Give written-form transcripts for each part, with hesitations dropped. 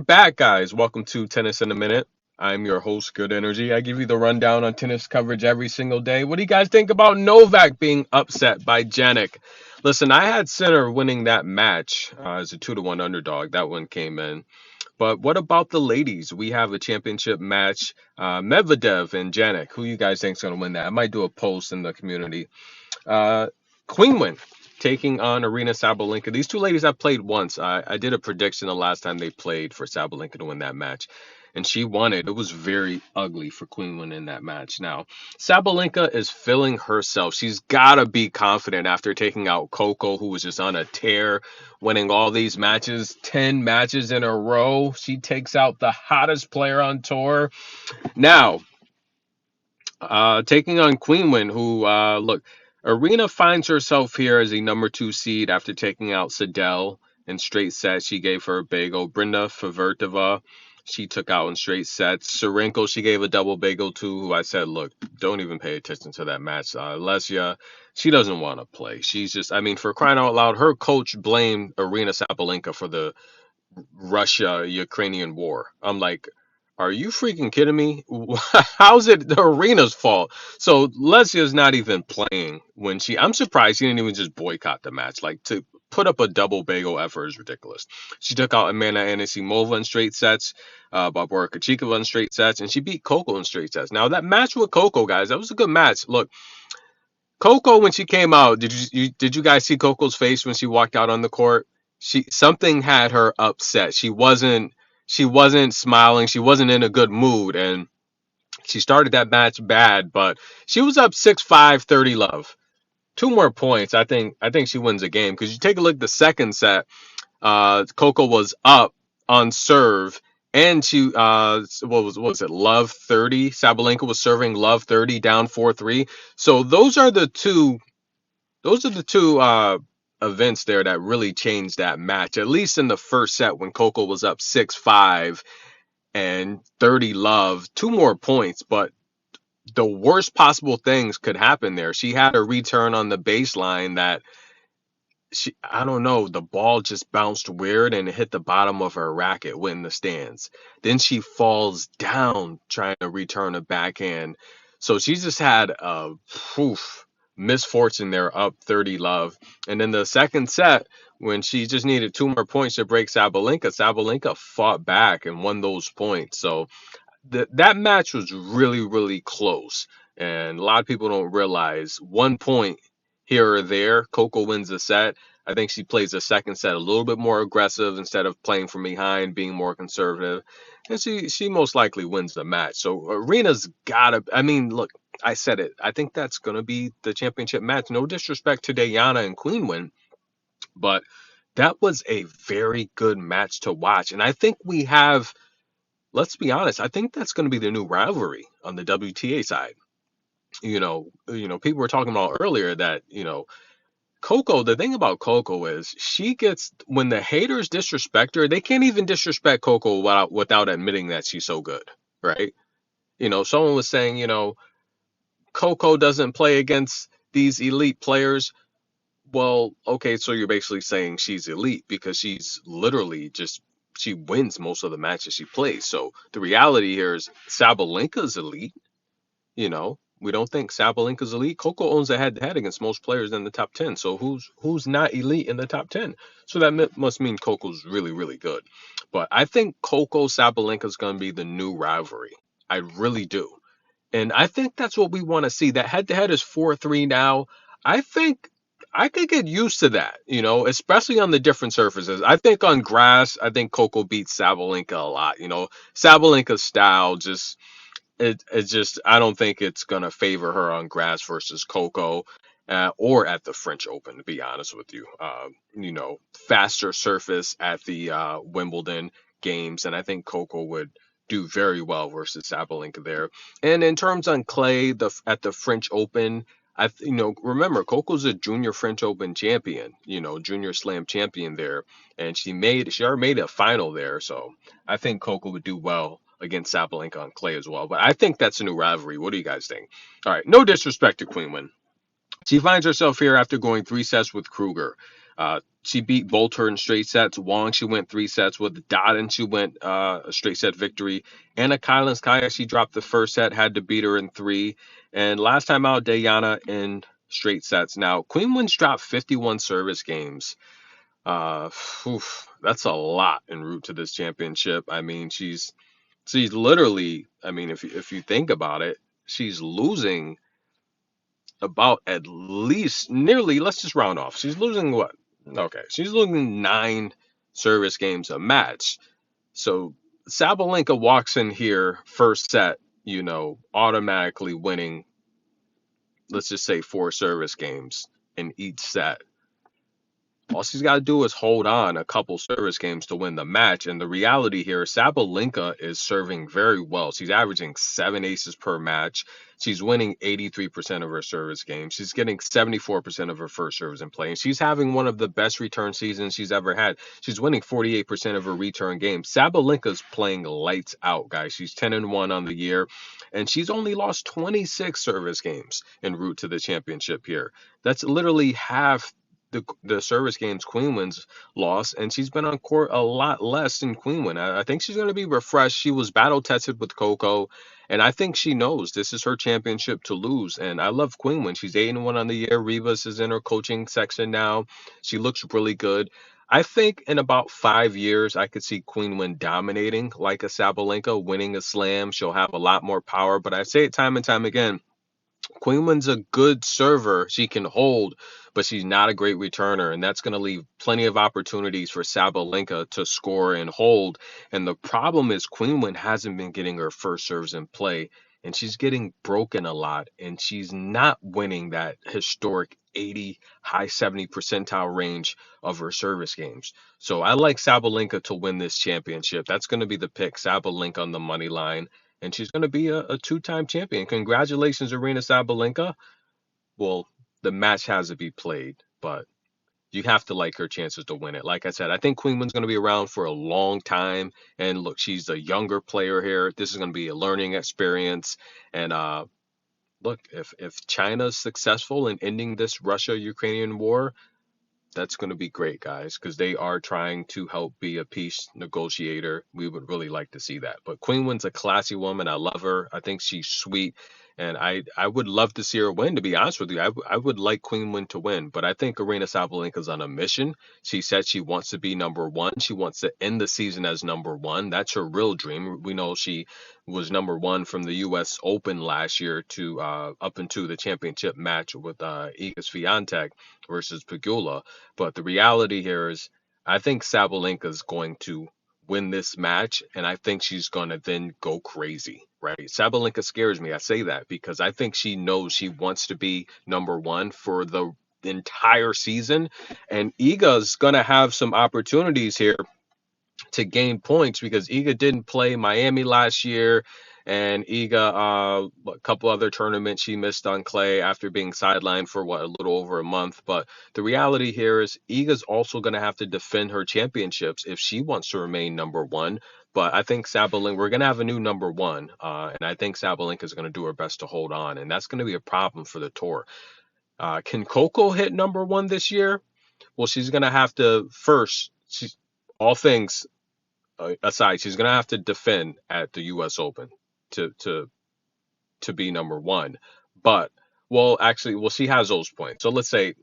Back, guys. Welcome to Tennis in a Minute. I'm your host, Good Energy. I give you the rundown on tennis coverage every single day. What do you guys think about Novak being upset by Janik? Listen, I had Sinner winning that match as a 2-1 underdog. That one came in. But what about the ladies? We have a championship match. Medvedev and Janik. Who you guys think is going to win that? I might do a post in the community. Uh, Qinwen taking on Aryna Sabalenka. These two ladies have played once. I did a prediction the last time they played for Sabalenka to win that match, and she won it. It was very ugly for Qinwen in that match. Now, Sabalenka is feeling herself. She's got to be confident after taking out Coco, who was just on a tear, winning all these matches, 10 matches in a row. She takes out the hottest player on tour. Now, taking on Qinwen, who look, Aryna finds herself here as a number two seed after taking out Sadell in straight sets. She gave her a bagel. Brenda Favertova, she took out in straight sets. Sarenko, she gave a double bagel to, who I said, look, don't even pay attention to that match. Lesia, she doesn't want to play. She's just, I mean, for crying out loud, her coach blamed Aryna Sabalenka for the Russia-Ukrainian war. I'm like, are you freaking kidding me? How's it the Arena's fault? So Lesia's not even playing when she. I'm surprised she didn't even just boycott the match. Like to put up a double bagel effort is ridiculous. She took out Amanda Anisimova in straight sets, Barbara Krejcikova in straight sets, and she beat Coco in straight sets. Now that match with Coco, guys, that was a good match. Look, Coco when she came out, did you guys see Coco's face when she walked out on the court? She something had her upset. She wasn't smiling. She wasn't in a good mood, and she started that match bad. But she was up 6-5, 30 love. Two more points. I think she wins the game because you take a look at the second set. Coco was up on serve, and she what was it, love 30. Sabalenka was serving love 30, down 4-3. So those are the two events there that really changed that match. At least in the first set when Coco was up 6-5 and 30 love, two more points, but the worst possible things could happen there. She had a return on the baseline that I don't know, the ball just bounced weird and it hit the bottom of her racket, went in the stands. Then she falls down trying to return a backhand. So she just had a misfortune there, up 30 love. And then the second set, when she just needed two more points to break Sabalenka, Sabalenka fought back and won those points. So that match was really, really close. And a lot of people don't realize 1 point here or there, Coco wins the set. I think she plays the second set a little bit more aggressive instead of playing from behind, being more conservative. And she most likely wins the match. So Arena's gotta, I mean, look, I said it. I think that's gonna be the championship match. No disrespect to Diana and Qinwen, but that was a very good match to watch. And I think we have, let's be honest, I think that's going to be the new rivalry on the WTA side. People were talking about earlier that, Coco, the thing about Coco is she gets, when the haters disrespect her, they can't even disrespect Coco without admitting that she's so good, right? Someone was saying, Coco doesn't play against these elite players. Well, okay, so you're basically saying she's elite because she's literally just she wins most of the matches she plays. So the reality here is Sabalenka's elite. We don't think Sabalenka's elite. Coco owns a head-to-head against most players in the top 10. So who's not elite in the top 10? So that must mean Coco's really, really good. But I think Coco Sabalenka's going to be the new rivalry. I really do. And I think that's what we want to see. That head-to-head is 4-3 now. I think I could get used to that, especially on the different surfaces. I think on grass, I think Coco beats Sabalenka a lot. Sabalenka's style just I don't think it's gonna favor her on grass versus Coco, or at the French Open, to be honest with you. Faster surface at the Wimbledon games, and I think Coco would do very well versus Sabalenka there. And in terms on clay, at the French Open, remember Coco's a junior French Open champion, junior Slam champion there, and she already made a final there, so I think Coco would do well against Sabalenka on clay as well. But I think that's a new rivalry. What do you guys think? All right, no disrespect to Qinwen. She finds herself here after going 3 sets with Kruger. She beat Bolter in straight sets. Wong, she went 3 sets. With Dodden, she went a straight set victory. Anna Kylanskaya, she dropped the first set, had to beat her in three. And last time out, Diana in straight sets. Now, Qinwen's dropped 51 service games. Uh, that's a lot en route to this championship. I mean, she's literally. I mean, if you think about it, she's losing about at least nearly. Let's just round off. She's losing what? Okay, she's losing 9 service games a match. So Sabalenka walks in here first set, automatically winning. Let's just say 4 service games in each set. All she's got to do is hold on a couple service games to win the match. And the reality here, Sabalenka is serving very well. She's averaging 7 aces per match. She's winning 83% of her service games. She's getting 74% of her first serves in play. And she's having one of the best return seasons she's ever had. She's winning 48% of her return games. Sabalenka's playing lights out, guys. She's 10-1 on the year. And she's only lost 26 service games en route to the championship here. That's literally half the service games Qinwen's lost, and she's been on court a lot less than Qinwen. I think she's going to be refreshed. She was battle tested with Coco, and I think she knows this is her championship to lose. And I love Qinwen. She's 8-1 on the year. Rivas is in her coaching section now. She looks really good. I think in about 5 years, I could see Qinwen dominating like a Sabalenka, winning a slam. She'll have a lot more power. But I say it time and time again, Queen's a good server. She can hold, but she's not a great returner. And that's going to leave plenty of opportunities for Sabalenka to score and hold. And the problem is Queen hasn't been getting her first serves in play. And she's getting broken a lot. And she's not winning that historic 80, high 70 percentile range of her service games. So I like Sabalenka to win this championship. That's going to be the pick. Sabalenka on the money line, and she's going to be a two-time champion. Congratulations, Aryna Sabalenka. Well, the match has to be played, but you have to like her chances to win it. Like I said, I think Qinwen's going to be around for a long time. And look, she's a younger player here. This is going to be a learning experience. And look, if China's successful in ending this Russia-Ukrainian war, that's going to be great, guys, because they are trying to help be a peace negotiator. We would really like to see that. But Qinwen's a classy woman. I love her. I think she's sweet. And I would love to see her win, to be honest with you. I would like Qinwen to win. But I think Aryna Sabalenka's on a mission. She said she wants to be number one. She wants to end the season as number one. That's her real dream. We know she was number one from the U.S. Open last year to up into the championship match with Iga Swiatek versus Pegula. But the reality here is, I think Sabalenka is going to win this match, and I think she's going to then go crazy, right? Sabalenka scares me. I say that because I think she knows she wants to be number one for the entire season, and Iga's going to have some opportunities here to gain points because Iga didn't play Miami last year, and Iga a couple other tournaments she missed on clay after being sidelined for a little over a month. But the reality here is Iga's also going to have to defend her championships if she wants to remain number one. But I think Sabalenka, we're going to have a new number one, and I think Sabalenka is going to do her best to hold on, and that's going to be a problem for the tour. Can Coco hit number one this year? Well, she's going to have to first. All things aside, she's going to have to defend at the U.S. Open to be number one. But she has those points. So let's say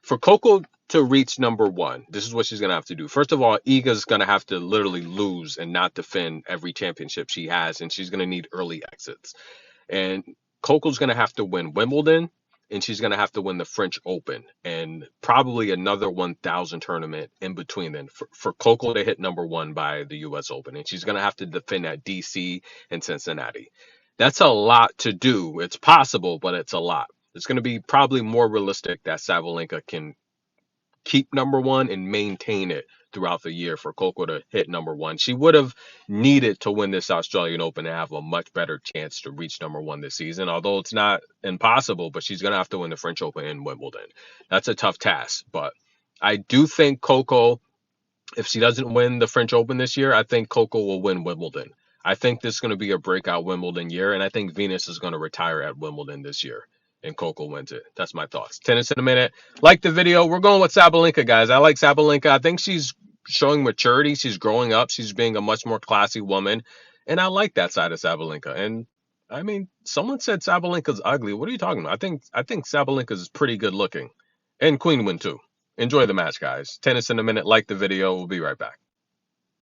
for Coco to reach number one, this is what she's going to have to do. First of all, Iga's going to have to literally lose and not defend every championship she has, and she's going to need early exits. And Coco's going to have to win Wimbledon, and she's going to have to win the French Open and probably another 1,000 tournament in between then for Coco to hit number one by the U.S. Open. And she's going to have to defend at D.C. and Cincinnati. That's a lot to do. It's possible, but it's a lot. It's going to be probably more realistic that Sabalenka can keep number one and maintain it throughout the year for Coco to hit number one. She would have needed to win this Australian Open and have a much better chance to reach number one this season, although it's not impossible, but she's going to have to win the French Open and Wimbledon. That's a tough task, but I do think Coco, if she doesn't win the French Open this year, I think Coco will win Wimbledon. I think this is going to be a breakout Wimbledon year, and I think Venus is going to retire at Wimbledon this year. and Coco wins it. That's my thoughts. Tennis in a minute. Like the video. We're going with Sabalenka, guys. I like Sabalenka. I think she's showing maturity. She's growing up. She's being a much more classy woman. And I like that side of Sabalenka. And I mean, someone said Sabalenka's ugly. What are you talking about? I think Sabalenka's pretty good looking. And Qinwen too. Enjoy the match, guys. Tennis in a minute. Like the video. We'll be right back.